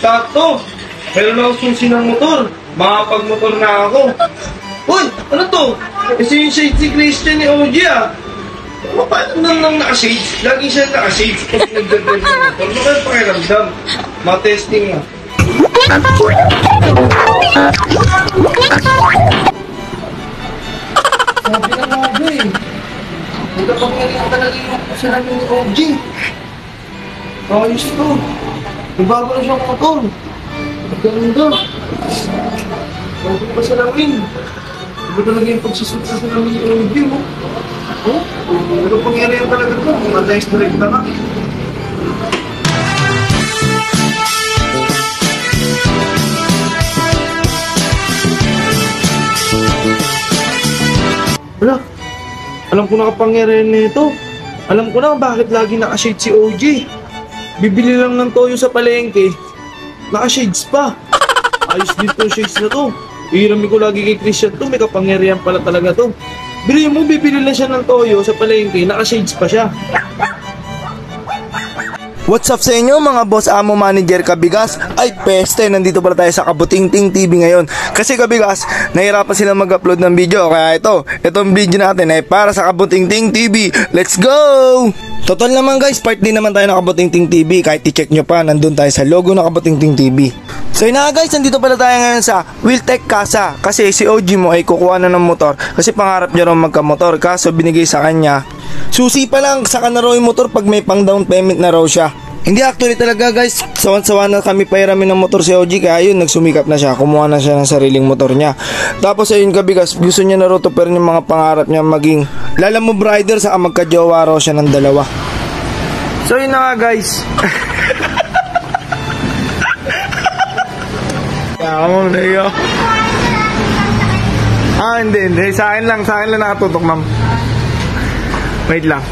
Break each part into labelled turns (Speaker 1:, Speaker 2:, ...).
Speaker 1: Sakto! Meron ako susi ng motor. Makapag-motor na ako. Uy! Ano to? Kasi yung shades si Christian ni OG ah. Paano nang naka-shades? Lagi siya naka-shades pag nag-drive ng motor. Ano kaya pakiramdam? Ma-testing nga. Sabi na nga ba eh. Huwag pang ngayon talaga yung kasalanan ni OG. Ayos to. Ibago na siyang motor. Maganda. Huwag pa salamin. Iba talaga yung pagsusunod sa salamin ni OG mo. Oh? Ano pangyarihan talaga ito? Madalas na rin na nga. Wala. Alam ko na kapangyarihan nito. Alam ko na bakit lagi naka-shade si OG. Bibili lang ng toyo sa palengke. Naka-shades pa. Ayos din tong shades na to. Ihirami ko lagi kay Christian to. May kapangyarihan pala talaga to. Bili mo, bibili lang siya ng toyo sa palengke. Naka-shades pa siya.
Speaker 2: What's up sa inyo mga boss amo manager Kabigas? Ay peste, nandito pala tayo sa Kabutingting TV ngayon. Kasi Kabigas, nahirapan sila mag-upload ng video. Kaya itong video natin ay para sa Kabutingting TV. Let's go! Total naman guys, part din naman tayo ng Kabutingting TV. Kahit i-check nyo pa, nandun tayo sa logo ng Kabutingting TV. So yun na guys, nandito pala tayo ngayon sa Wiltec Casa. Kasi si OG mo ay kukuha na ng motor. Kasi pangarap niya raw magka-motor. Kaso binigay sa kanya susi pa lang, saka na raw yung motor pag may pang down payment na raw siya. Hindi actually talaga guys, sawan-sawa na kami pairamin ng motor si OG. Kaya yun, nagsumikap na siya, kumuha na siya ng sariling motor niya. Tapos ayun Kabigas, gusto niya na raw tuperin yung mga pangarap niya maging lalamove rider, saka magka-jowa raw siya ng dalawa. So yun na nga guys. Kamong nayo. Hindi. Sa akin lang nakatutok ma'am. Wait lang.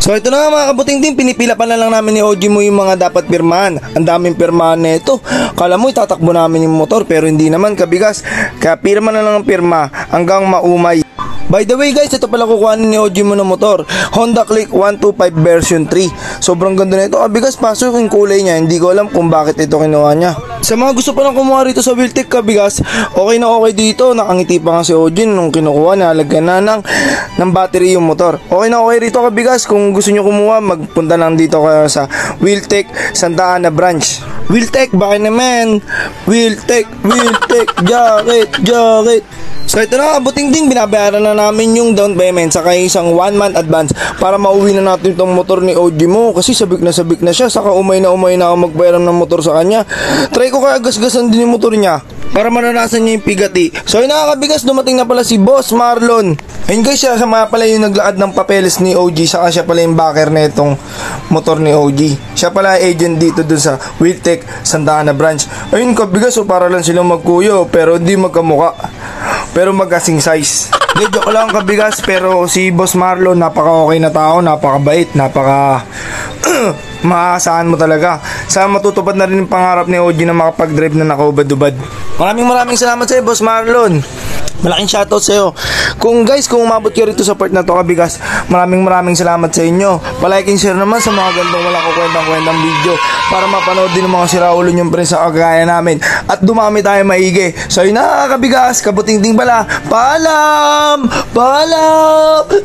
Speaker 2: So ito na nga mga Kabutingting, pinipila pa na lang namin ni OG mo yung mga dapat pirmahan. Ang daming pirmahan na ito. Kala mo itatakbo namin yung motor, pero hindi naman Kabigas. Kaya pirma na lang ang pirma hanggang maumay. By the way guys, ito pala kukuhanin ni OG mo ng motor, Honda Click 125 version 3. Sobrang ganda na ito Kabigas, pasok yung kulay niya. Hindi ko alam kung bakit ito kinuha niya. Sa mga gusto pa lang kumuha rito sa Wiltec Kabigas, okay na okay dito. Nakangiti pa nga si OG nung kinukuha, nalagyan na ng battery yung motor. Okay na okay rito Kabigas. Kung gusto nyo kumuha, magpunta lang dito kayo sa Wiltec Santa Ana branch. Wiltec, bakit naman? Wiltec, jacket. So ito na Kabutingting, binabayaran na namin yung down payment saka isang 1 month advance para mauwi na natin itong motor ni OG mo. Kasi sabik na siya, saka umay na ako magbayaran ng motor sa kanya. Try ko kaya gasgasan din yung motor niya para maranasan niya yung pigati. So yun na Kabigas, dumating na pala si Boss Marlon. Ayun guys, siya pala yung naglakad ng papeles ni OG, saka siya pala yung backer na itong motor ni OG. Siya pala agent dito dun sa Wiltec Santa Ana branch. Ayun Kabigas, so para lang silang magkuyo pero hindi magkamuka, pero magkasing size. Medyo ko lang Kabigas, pero si Boss Marlon napaka okay na tao, napakabait, maaasahan mo talaga. Sana matutupad na rin yung pangarap ni OG na makapag-drive na nakaubad-ubad. Maraming salamat sa iyo Boss Marlon. Malaking shoutout sa iyo. Kung umabot kayo rito sa part na to Kabigas, maraming salamat sa inyo. Palike and share naman sa mga gandang wala ko kwentang video para mapanood din ng mga siraulo nyong pre sa kagaya namin at dumami tayo maigi. So yun na Kabigas, Kabutingting pala. Paalam! Makabili!